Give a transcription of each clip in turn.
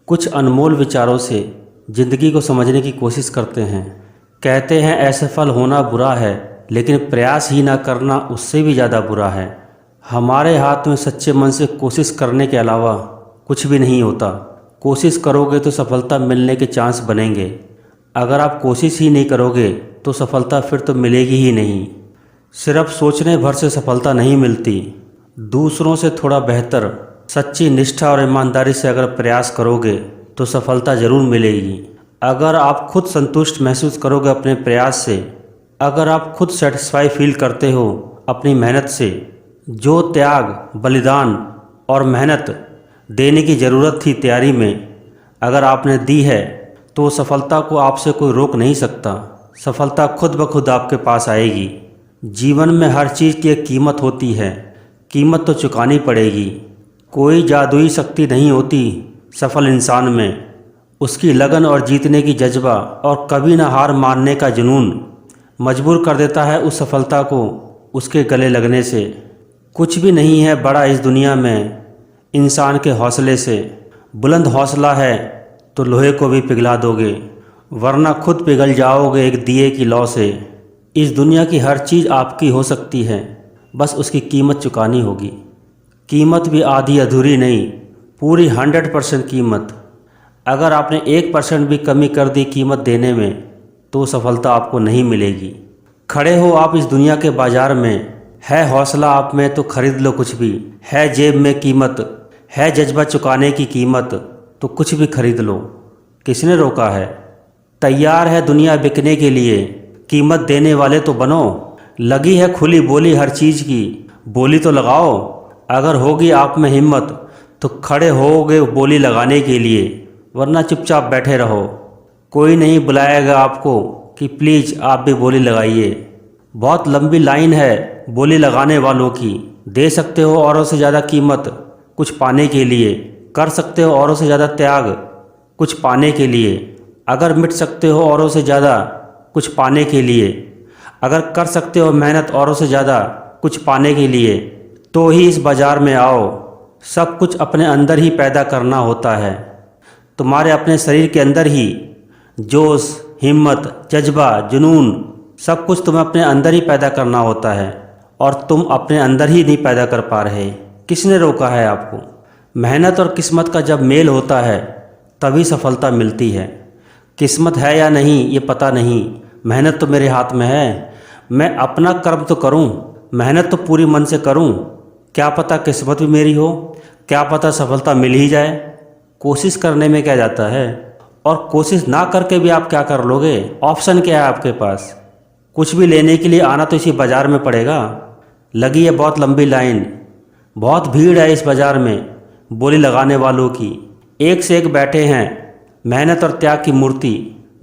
कुछ अनमोल विचारों से ज़िंदगी को समझने की कोशिश करते हैं। कहते हैं असफल होना बुरा है, लेकिन प्रयास ही ना करना उससे भी ज़्यादा बुरा है। हमारे हाथ में सच्चे मन से कोशिश करने के अलावा कुछ भी नहीं होता। कोशिश करोगे तो सफलता मिलने के चांस बनेंगे। अगर आप कोशिश ही नहीं करोगे तो सफलता फिर तो मिलेगी ही नहीं। सिर्फ सोचने भर से सफलता नहीं मिलती। दूसरों से थोड़ा बेहतर सच्ची निष्ठा और ईमानदारी से अगर प्रयास करोगे तो सफलता ज़रूर मिलेगी। अगर आप खुद संतुष्ट महसूस करोगे अपने प्रयास से, अगर आप खुद सेटिस्फाई फील करते हो अपनी मेहनत से, जो त्याग, बलिदान और मेहनत देने की ज़रूरत थी तैयारी में, अगर आपने दी है तो सफलता को आपसे कोई रोक नहीं सकता। सफलता खुद ब खुद आपके पास आएगी। जीवन में हर चीज़ की एक कीमत होती है, कीमत तो चुकानी पड़ेगी। कोई जादुई शक्ति नहीं होती सफल इंसान में। उसकी लगन और जीतने की जज्बा और कभी ना हार मानने का जुनून मजबूर कर देता है उस सफलता को उसके गले लगने से। कुछ भी नहीं है बड़ा इस दुनिया में इंसान के हौसले से। बुलंद हौसला है तो लोहे को भी पिघला दोगे, वरना खुद पिघल जाओगे एक दिए की लौ से। इस दुनिया की हर चीज़ आपकी हो सकती है, बस उसकी कीमत चुकानी होगी। कीमत भी आधी अधूरी नहीं, पूरी 100% कीमत। अगर आपने 1% भी कमी कर दी कीमत देने में तो सफलता आपको नहीं मिलेगी। खड़े हो आप इस दुनिया के बाज़ार में, है हौसला आप में तो खरीद लो कुछ भी। है जेब में कीमत, है जज्बा चुकाने की कीमत, तो कुछ भी खरीद लो। किसने रोका है? तैयार है दुनिया बिकने के लिए, कीमत देने वाले तो बनो। लगी है खुली बोली हर चीज़ की, बोली तो लगाओ। अगर होगी आप में हिम्मत तो खड़े होगे बोली लगाने के लिए, वरना चुपचाप बैठे रहो। कोई नहीं बुलाएगा आपको कि प्लीज़ आप भी बोली लगाइए। बहुत लंबी लाइन है बोली लगाने वालों की। दे सकते हो औरों से ज़्यादा कीमत कुछ पाने के लिए, कर सकते हो औरों से ज़्यादा त्याग कुछ पाने के लिए, अगर मिट सकते हो औरों से ज़्यादा कुछ पाने के लिए, अगर कर सकते हो मेहनत औरों से ज़्यादा कुछ पाने के लिए, तो ही इस बाज़ार में आओ। सब कुछ अपने अंदर ही पैदा करना होता है। तुम्हारे अपने शरीर के अंदर ही जोश, हिम्मत, जज्बा, जुनून, सब कुछ तुम्हें अपने अंदर ही पैदा करना होता है, और तुम अपने अंदर ही नहीं पैदा कर पा रहे। किसने रोका है आपको? मेहनत और किस्मत का जब मेल होता है तभी सफलता मिलती है। किस्मत है या नहीं ये पता नहीं, मेहनत तो मेरे हाथ में है। मैं अपना कर्म तो करूं, मेहनत तो पूरी मन से करूं। क्या पता किस्मत भी मेरी हो, क्या पता सफलता मिल ही जाए। कोशिश करने में क्या जाता है, और कोशिश ना करके भी आप क्या कर लोगे? ऑप्शन क्या है आपके पास? कुछ भी लेने के लिए आना तो इसी बाज़ार में पड़ेगा। लगी है बहुत लंबी लाइन, बहुत भीड़ है इस बाज़ार में बोली लगाने वालों की। एक से एक बैठे हैं मेहनत और त्याग की मूर्ति।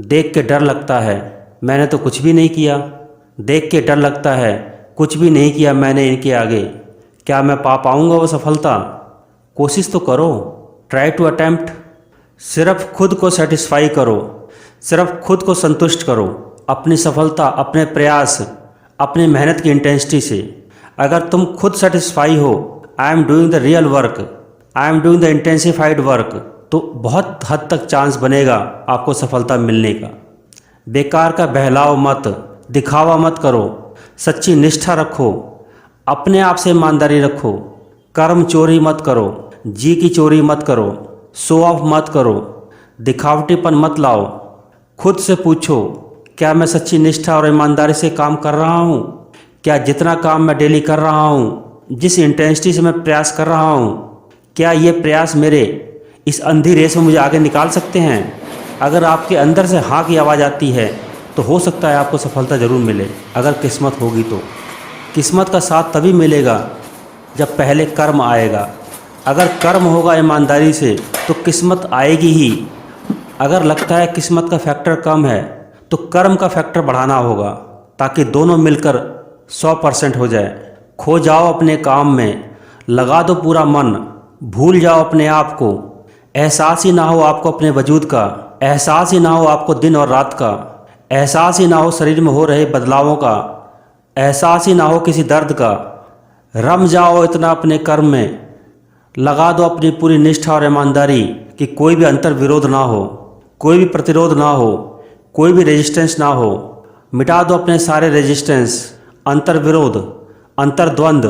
देख के डर लगता है मैंने तो कुछ भी नहीं किया, देख के डर लगता है कुछ भी नहीं किया मैंने इनके आगे। क्या मैं पा पाऊँगा वो सफलता? कोशिश तो करो, ट्राई टू अटेम्प्ट। सिर्फ खुद को सेटिस्फाई करो, सिर्फ खुद को संतुष्ट करो अपनी सफलता, अपने प्रयास, अपनी मेहनत की इंटेंसिटी से। अगर तुम खुद सेटिस्फाई हो, I am doing the real work, I am doing the intensified work, तो बहुत हद तक चांस बनेगा आपको सफलता मिलने का। बेकार का बहलाव मत, दिखावा मत करो, सच्ची निष्ठा रखो, अपने आप से ईमानदारी रखो, कर्म चोरी मत करो, जी की चोरी मत करो, शो ऑफ मत करो, दिखावटीपन मत लाओ। खुद से पूछो, क्या मैं सच्ची निष्ठा और ईमानदारी से काम कर रहा हूँ? क्या जितना काम मैं डेली कर रहा हूँ, जिस इंटेंसिटी से मैं प्रयास कर रहा हूँ, क्या ये प्रयास मेरे इस अंधी रेस में मुझे आगे निकाल सकते हैं? अगर आपके अंदर से हाँ की आवाज़ आती है तो हो सकता है आपको सफलता ज़रूर मिले। अगर किस्मत होगी तो किस्मत का साथ तभी मिलेगा जब पहले कर्म आएगा। अगर कर्म होगा ईमानदारी से तो किस्मत आएगी ही। अगर लगता है किस्मत का फैक्टर कम है तो कर्म का फैक्टर बढ़ाना होगा, ताकि दोनों मिलकर 100% हो जाए। खो जाओ अपने काम में, लगा दो पूरा मन, भूल जाओ अपने आप को। एहसास ही ना हो आपको अपने वजूद का, एहसास ही ना हो आपको दिन और रात का, एहसास ही ना हो शरीर में हो रहे बदलावों का, एहसास ही ना हो किसी दर्द का। रम जाओ इतना अपने कर्म में, लगा दो अपनी पूरी निष्ठा और ईमानदारी कि कोई भी अंतर विरोध ना हो, कोई भी प्रतिरोध ना हो, कोई भी रेजिस्टेंस ना हो। मिटा दो अपने सारे रेजिस्टेंस, अंतर विरोध, अंतर्द्वंद।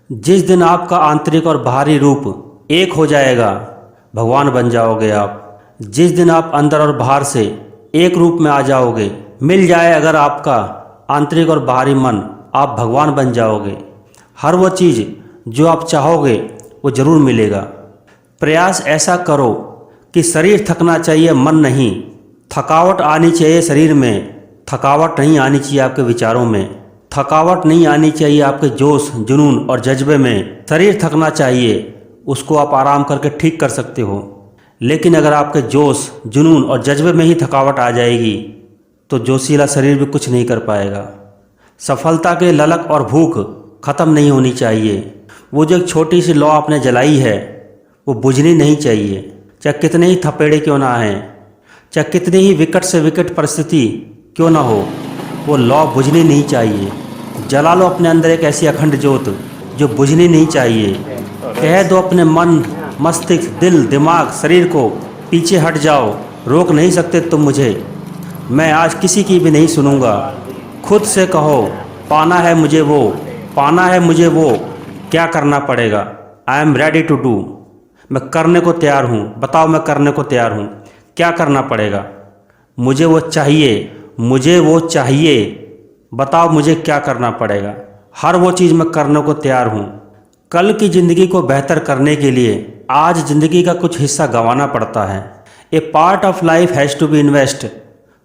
जिस दिन आपका आंतरिक और बाहरी रूप एक हो जाएगा, भगवान बन जाओगे आप। जिस दिन आप अंदर और बाहर से एक रूप में आ जाओगे, मिल जाए अगर आपका आंतरिक और बाहरी मन, आप भगवान बन जाओगे। हर वो चीज़ जो आप चाहोगे वो ज़रूर मिलेगा। प्रयास ऐसा करो कि शरीर थकना चाहिए, मन नहीं। थकावट आनी चाहिए शरीर में, थकावट नहीं आनी चाहिए आपके विचारों में, थकावट नहीं आनी चाहिए आपके जोश, जुनून और जज्बे में। शरीर थकना चाहिए, उसको आप आराम करके ठीक कर सकते हो। लेकिन अगर आपके जोश, जुनून और जज्बे में ही थकावट आ जाएगी तो जोशीला शरीर भी कुछ नहीं कर पाएगा। सफलता के ललक और भूख ख़त्म नहीं होनी चाहिए। वो जो एक छोटी सी लौ आपने जलाई है वो बुझनी नहीं चाहिए, चाहे कितने ही थपेड़े क्यों ना आएँ, चाहे कितनी ही विकट से विकट परिस्थिति क्यों ना हो, वो लौ बुझनी नहीं चाहिए। जला लो अपने अंदर एक ऐसी अखंड ज्योत जो बुझनी नहीं चाहिए। कह दो अपने मन, मस्तिष्क, दिल, दिमाग, शरीर को, पीछे हट जाओ, रोक नहीं सकते तुम मुझे। मैं आज किसी की भी नहीं सुनूंगा। खुद से कहो, पाना है मुझे वो, पाना है मुझे वो, क्या करना पड़ेगा? I am ready to do. मैं करने को तैयार हूँ, बताओ मैं करने को तैयार हूँ। क्या करना पड़ेगा? मुझे वो चाहिए, मुझे वो चाहिए, बताओ मुझे क्या करना पड़ेगा? हर वो चीज़ मैं करने को तैयार हूँ। कल की ज़िंदगी को बेहतर करने के लिए आज ज़िंदगी का कुछ हिस्सा गंवाना पड़ता है। A part of life has to be invest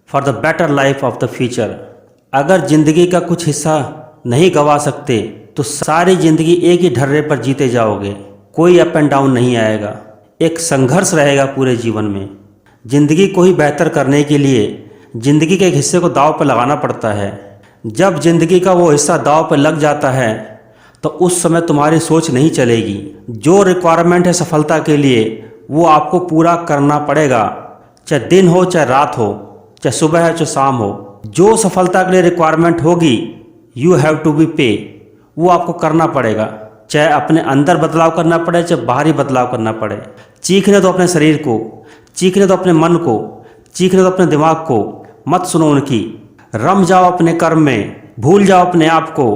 for the better life of the future. अगर ज़िंदगी का कुछ हिस्सा नहीं गंवा सकते तो सारी ज़िंदगी एक ही ढर्रे पर जीते जाओगे, कोई अप एंड डाउन नहीं आएगा। एक संघर्ष रहेगा पूरे जीवन में। ज़िंदगी को ही बेहतर करने के लिए ज़िंदगी के एक हिस्से को दांव पर लगाना पड़ता है। जब ज़िंदगी का वो हिस्सा दांव पर लग जाता है तो उस समय तुम्हारी सोच नहीं चलेगी। जो रिक्वायरमेंट है सफलता के लिए वो आपको पूरा करना पड़ेगा, चाहे दिन हो चाहे रात हो, चाहे सुबह हो चाहे शाम हो। जो सफलता के लिए रिक्वायरमेंट होगी, यू हैव टू बी पे, वो आपको करना पड़ेगा। चाहे अपने अंदर बदलाव करना पड़े, चाहे बाहरी बदलाव करना पड़े। चीखने दो अपने शरीर को, चीखने दो अपने मन को, चीखने दो अपने दिमाग को। मत सुनो उनकी, रम जाओ अपने कर्म में, भूल जाओ अपने आप को।